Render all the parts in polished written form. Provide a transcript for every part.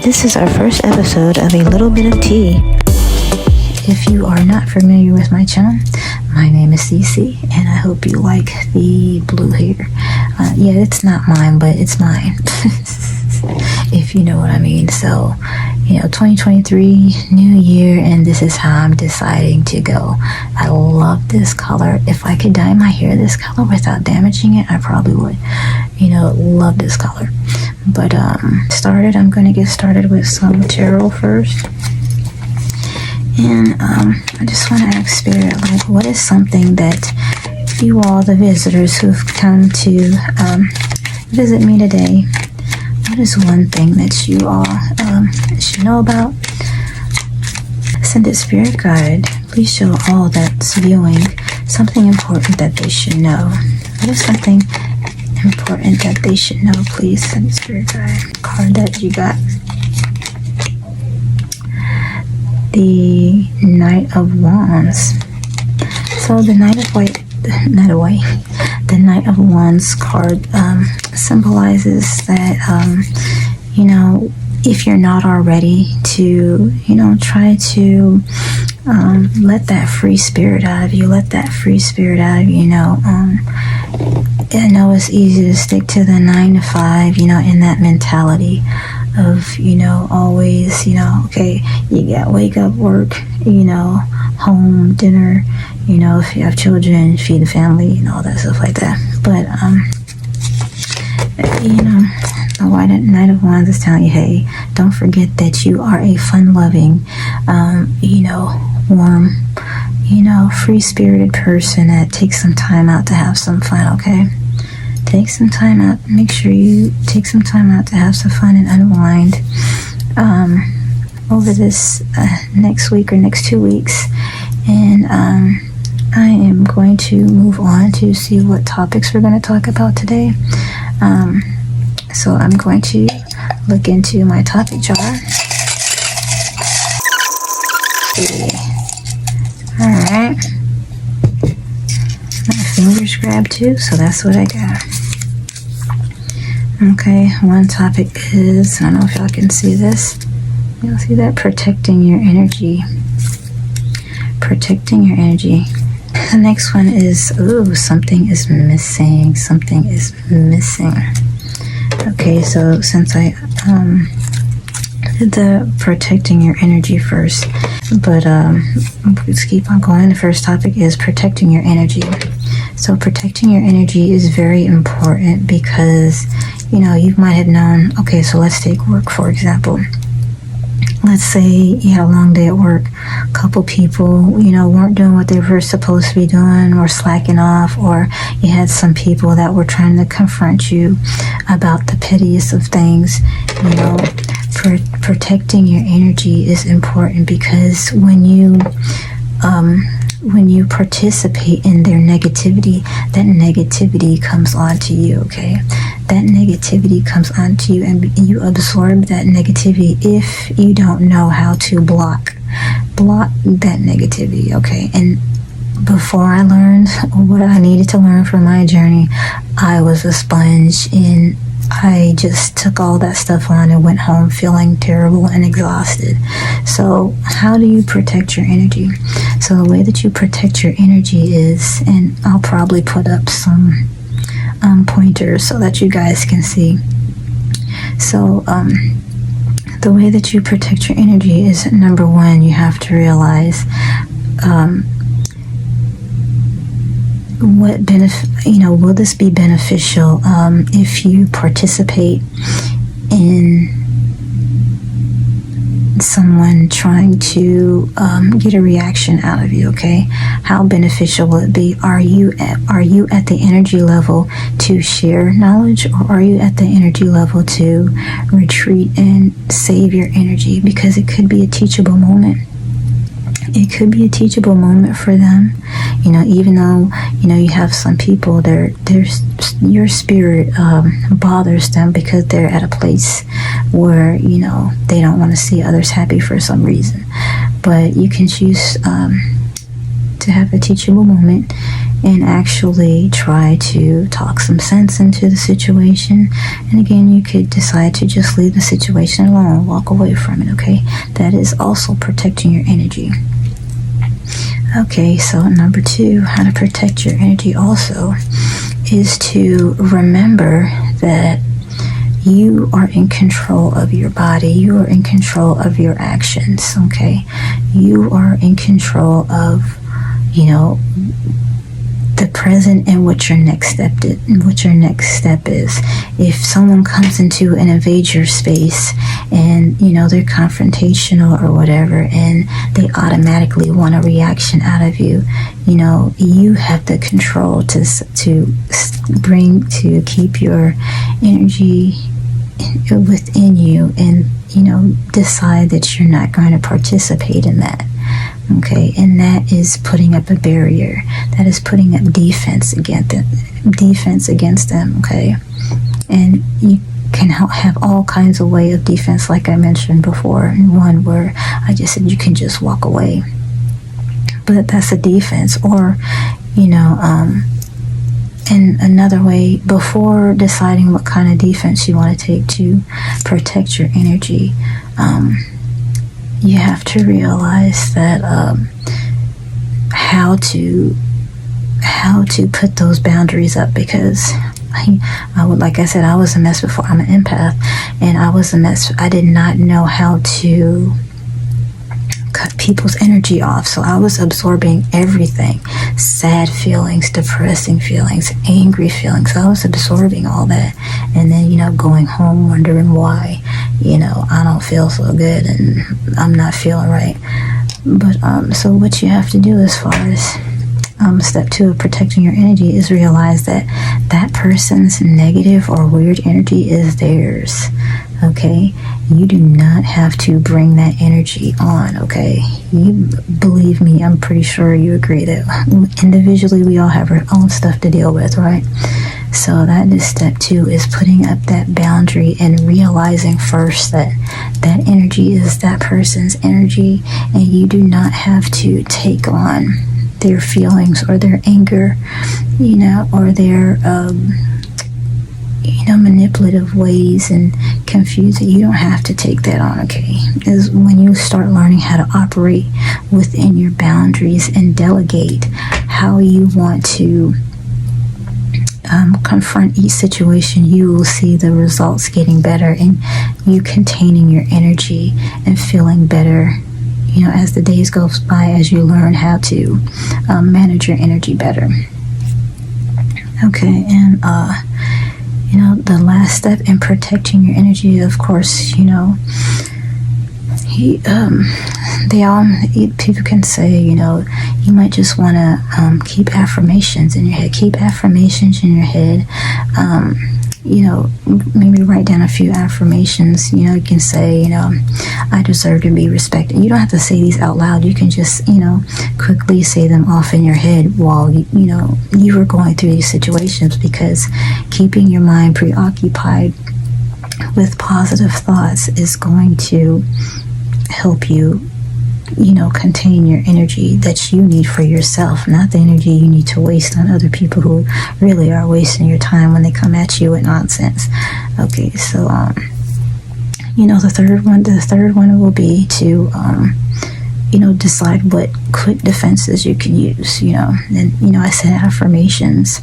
this is our first episode of A Little Bit of Tea. If you are not familiar with my channel, my name is CiCi, and I hope you like the blue hair. Yeah, it's not mine, but it's mine. If you know what I mean. So, 2023, new year, and this is how I'm deciding to go. I love this color. If I could dye my hair this color without damaging it, I probably would. Love this color. But I'm going to get started with some tarot first. And I just want to ask Spirit, what is something that you all, the visitors who've come to visit me today, what is one thing that you all should know about? Send it, Spirit Guide. Please show all that's viewing something important that they should know. What is something important that they should know? Please send it, Spirit Guide. Card that you got. The Knight of Wands. So the Knight of Wands card symbolizes that if you're not already to try to let that free spirit out of you. I know it's easy to stick to the 9 to 5, in that mentality of, always, okay, you got wake up, work, home, dinner, if you have children, feed the family, all that stuff like that. But, the White Knight of Wands is telling you, hey, don't forget that you are a fun-loving, warm, free-spirited person that takes some time out to have some fun, okay? Take some time out. Make sure you take some time out to have some fun and unwind over this next week or next 2 weeks. And I am going to move on to see what topics we're going to talk about today. So I'm going to look into my topic jar. Alright. My fingers grabbed too, so that's what I got. Okay, one topic is, I don't know if y'all can see this. You'll see that, protecting your energy. Protecting your energy. The next one is, something is missing. Something is missing. Okay, so since I did the protecting your energy first, but let's keep on going. The first topic is protecting your energy. So protecting your energy is very important because, you might have known, okay, so let's take work, for example. Let's say you had a long day at work. A couple people, weren't doing what they were supposed to be doing, or slacking off, or you had some people that were trying to confront you about the pettiest of things. Protecting your energy is important because when you participate in their negativity, that negativity comes onto you, okay? That negativity comes onto you, and you absorb that negativity if you don't know how to block that negativity, okay? And before I learned what I needed to learn for my journey, I was a sponge, and I just took all that stuff on and went home feeling terrible and exhausted. So how do you protect your energy? So the way that you protect your energy is, and I'll probably put up some pointers so that you guys can see. So the way that you protect your energy is, number one, you have to realize what will this be beneficial if you participate in someone trying to get a reaction out of you, okay? How beneficial will it be? Are you at the energy level to share knowledge, or are you at the energy level to retreat and save your energy? Because it could be a teachable moment. It could be a teachable moment for them, even though, you have some people, your spirit bothers them because they're at a place where, they don't want to see others happy for some reason. But you can choose to have a teachable moment and actually try to talk some sense into the situation. And again, you could decide to just leave the situation alone, walk away from it, okay? That is also protecting your energy. Okay, so number 2, how to protect your energy also is to remember that you are in control of your body. You are in control of your actions, okay? You are in control of, the present and what your next step is. If someone comes into and invades your space and they're confrontational or whatever, and they automatically want a reaction out of you, you have the control to keep your energy within you, and decide that you're not going to participate in that. Okay, and that is putting up a barrier. That is putting up defense against them. Okay, and you can have all kinds of way of defense, like I mentioned before. And one where I just said you can just walk away, but that's a defense. Or, and another way, before deciding what kind of defense you want to take to protect your energy, you have to realize that how to put those boundaries up, because like I said, I was a mess before. I'm an empath, and I was a mess. I did not know how to cut people's energy off, so I was absorbing everything: sad feelings, depressing feelings, angry feelings. I was absorbing all that, and then going home wondering why I don't feel so good and I'm not feeling right. But so what you have to do as far as step 2 of protecting your energy is realize that that person's negative or weird energy is theirs. Okay, you do not have to bring that energy on. Okay, you believe me, I'm pretty sure you agree that individually we all have our own stuff to deal with, right? So that is step 2, is putting up that boundary and realizing first that that energy is that person's energy, and you do not have to take on their feelings or their anger, or their manipulative ways and confusing. You don't have to take that on, okay? Is when you start learning how to operate within your boundaries and delegate how you want to confront each situation, you will see the results getting better, and you containing your energy and feeling better, as the days goes by, as you learn how to manage your energy better. Okay, and the last step in protecting your energy, of course, people can say, you might just want to keep affirmations in your head. Keep affirmations in your head. Maybe write down a few affirmations. You can say, I deserve to be respected. You don't have to say these out loud. You can just, quickly say them off in your head while, you were going through these situations, because keeping your mind preoccupied with positive thoughts is going to help you, contain your energy that you need for yourself, not the energy you need to waste on other people who really are wasting your time when they come at you with nonsense. Okay, so the third one will be to decide what quick defenses you can use. And I said affirmations,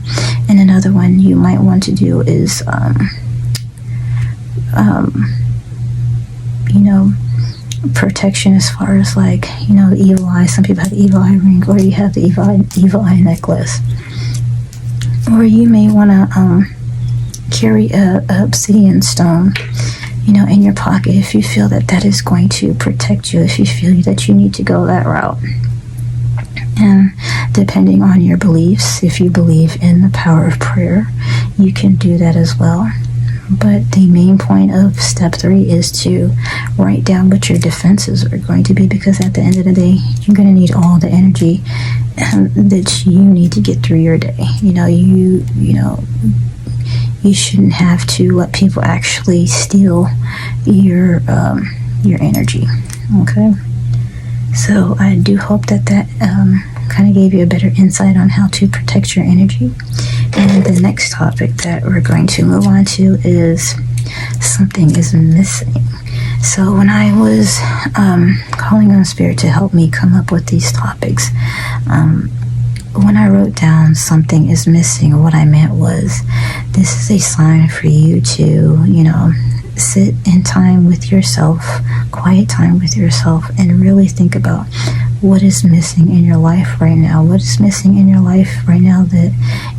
and another one you might want to do is protection, as far as the evil eye. Some people have the evil eye ring, or you have the evil eye necklace, or you may want to carry a obsidian stone in your pocket if you feel that is going to protect you, if you feel that you need to go that route. And depending on your beliefs, if you believe in the power of prayer, you can do that as well. But the main point of step 3 is to write down what your defenses are going to be, because at the end of the day, you're going to need all the energy that you need to get through your day. You shouldn't have to let people actually steal your energy. Okay, so I do hope that kind of gave you a better insight on how to protect your energy. And the next topic that we're going to move on to is something is missing. So when I was calling on Spirit to help me come up with these topics, when I wrote down something is missing, what I meant was, this is a sign for you to, sit in time with yourself, quiet time with yourself, and really think about what is missing in your life right now. What is missing in your life right now that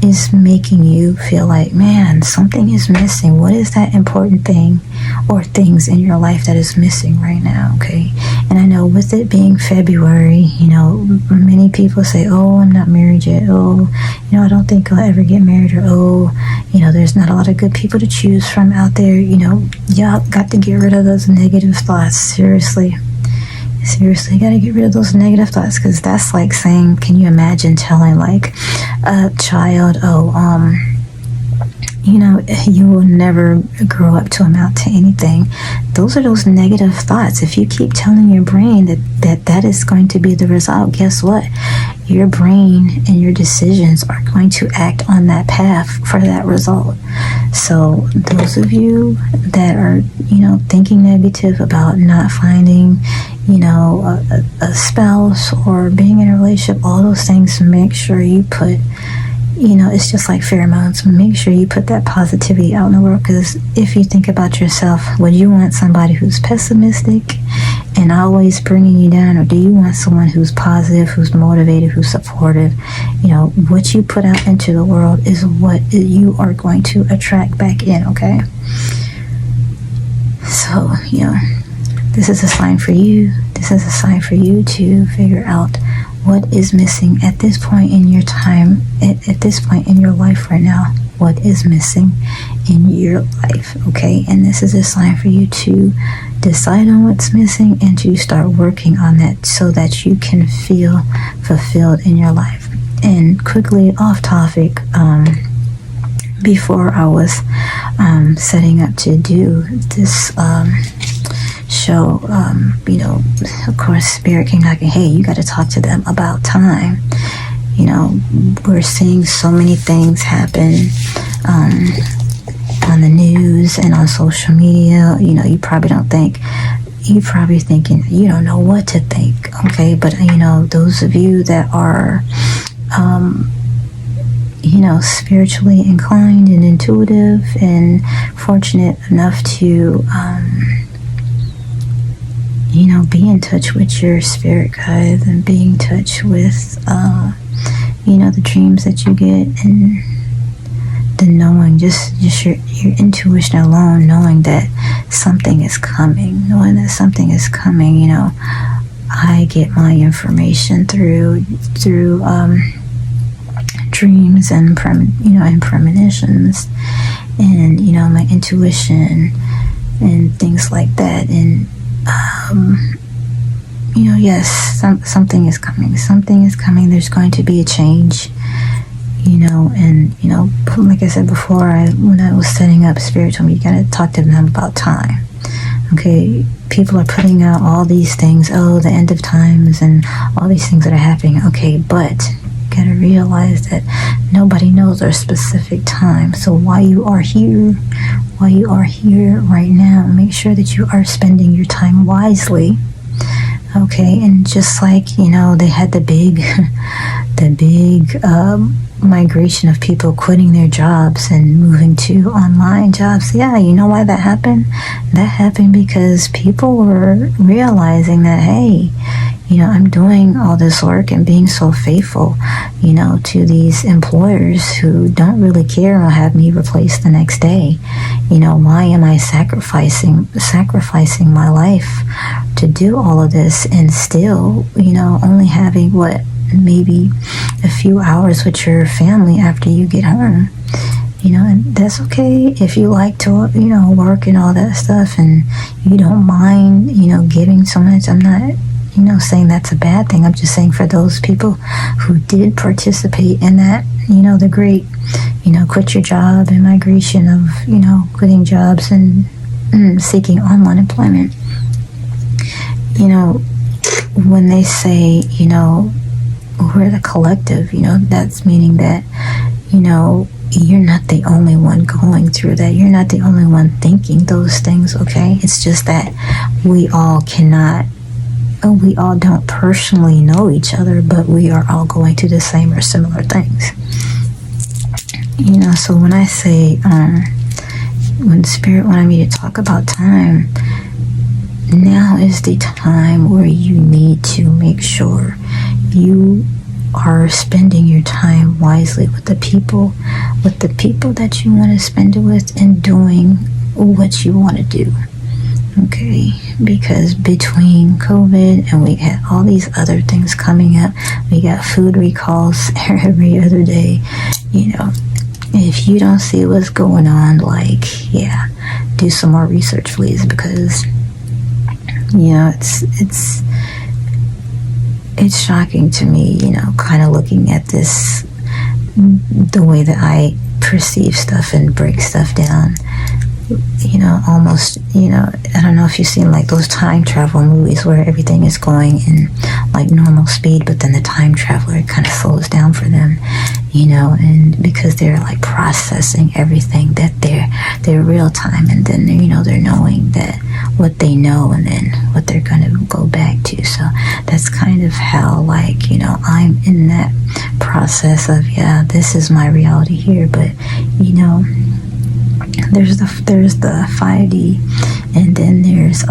is making you feel like, man, something is missing? What is that important thing or things in your life that is missing right now? Okay. And I know with it being February, many people say, oh, I'm not married yet. Oh, I don't think I'll ever get married. Or, oh, there's not a lot of good people to choose from out there. Y'all got to get rid of those negative thoughts. Seriously, you got to get rid of those negative thoughts, because that's like saying, can you imagine telling like a child, you will never grow up to amount to anything. Those are those negative thoughts. If you keep telling your brain that is going to be the result, guess what? Your brain and your decisions are going to act on that path for that result. So those of you that are, thinking negative about not finding, a spouse or being in a relationship, all those things, make sure you put, it's just like pheromones. Make sure you put that positivity out in the world, because if you think about yourself, would you want somebody who's pessimistic and always bringing you down, or do you want someone who's positive, who's motivated, who's supportive? What you put out into the world is what you are going to attract back in, okay? So, this is a sign for you. This is a sign for you to figure out what is missing at this point in your time, at this point in your life right now. What is missing in your life, okay? And this is a sign for you to decide on what's missing and to start working on that so that you can feel fulfilled in your life. And quickly off topic, before I was setting up to do this show, of course, Spirit came knocking, hey, you got to talk to them about time. We're seeing so many things happen on the news and on social media. You probably you're probably thinking you don't know what to think, okay? But those of you that are spiritually inclined and intuitive and fortunate enough to be in touch with your spirit guides and be in touch with the dreams that you get, and the knowing, just your intuition alone, knowing that something is coming, I get my information through dreams and premonitions, and my intuition and things like that. And yes, something is coming. There's going to be a change, and like I said before, when I was setting up, Spirit told me you gotta talk to them about time. Okay, people are putting out all these things, the end of times and all these things that are happening. Okay, but you gotta realize that nobody knows their specific time. So while you are here right now, make sure that you are spending your time wisely. Okay, and just like they had the big migration of people quitting their jobs and moving to online jobs. Yeah, you know why that happened? That happened because people were realizing that, hey, I'm doing all this work and being so faithful, to these employers who don't really care or have me replaced the next day. Why am I sacrificing my life to do all of this and still, only having maybe a few hours with your family after you get home? And that's okay if you like to, work and all that stuff, and you don't mind, giving so much. I'm not, saying that's a bad thing. I'm just saying for those people who did participate in that, the great, quit your job and migration of, quitting jobs and seeking online employment. When they say, we're the collective. That's meaning that, you're not the only one going through that. You're not the only one thinking those things, okay? It's just that we all don't personally know each other, but we are all going through the same or similar things. So when I say, when Spirit wanted me to talk about time, now is the time where you need to make sure you are spending your time wisely with the people that you want to spend it with, and doing what you want to do. Okay, because between COVID and we had all these other things coming up, we got food recalls every other day. If you don't see what's going on, do some more research, please, because it's shocking to me, kind of looking at this, the way that I perceive stuff and break stuff down. Almost, I don't know if you've seen like those time travel movies where everything is going in like normal speed, but then the time traveler kind of slows down for them, and because they're like processing everything that they're real time, and then they're knowing that what they know and then what they're going to go back to. So that's kind of how I'm in that process of, this is my reality here, but there's the 5D, and then there's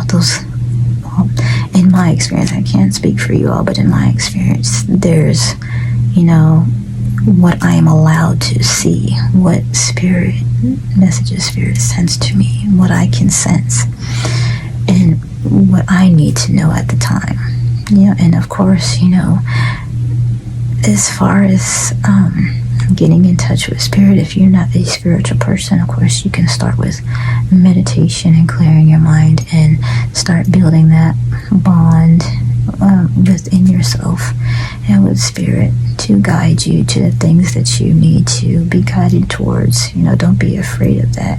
those, in my experience, I can't speak for you all, but in my experience, there's what I am allowed to see, what spirit sends to me, what I can sense, and what I need to know at the time. And of course, as far as getting in touch with spirit, if you're not a spiritual person, of course you can start with meditation and clearing your mind, and start building that bond within yourself and with spirit to guide you to the things that you need to be guided towards. Don't be afraid of that.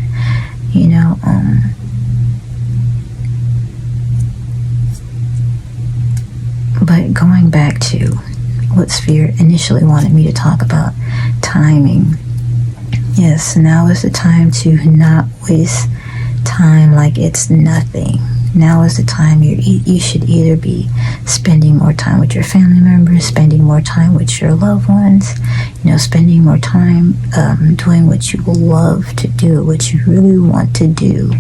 But going back to what Spirit initially wanted me to talk about, timing. Yes, now is the time to not waste time like it's nothing. Now is the time you should either be spending more time with your family members, spending more time with your loved ones, spending more time doing what you love to do, what you really want to do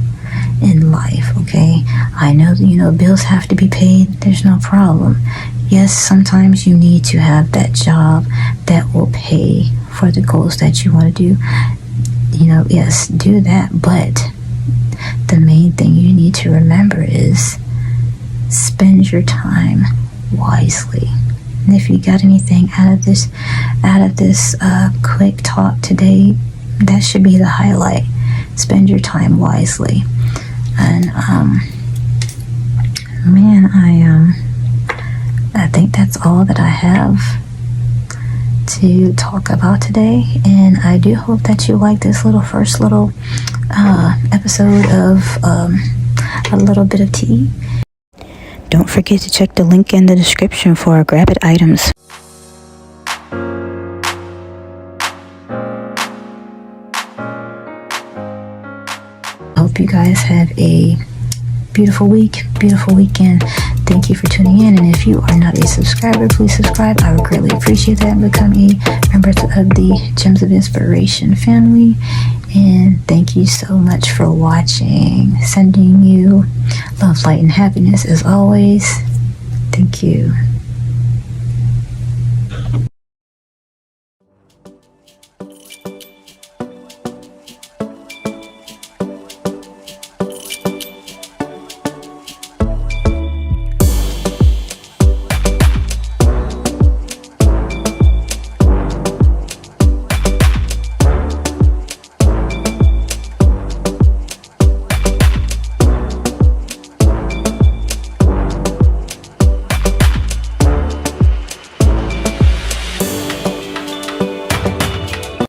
in life, okay? I know that, bills have to be paid. There's no problem. Yes, sometimes you need to have that job that will pay for the goals that you want to do. Yes, do that. But the main thing you need to remember is spend your time wisely. And if you got anything out of this quick talk today, that should be the highlight. Spend your time wisely. And I think that's all that I have to talk about today, and I do hope that you like this first little episode of a little bit of tea. Don't forget to check the link in the description for our grab it items. Hope you guys have a beautiful week, beautiful weekend. Thank you for tuning in, and if you are not a subscriber, please subscribe. I would greatly appreciate that, and become a member of the Gems of Inspiration family. And thank you so much for watching. Sending you love, light, and happiness as always. Thank you.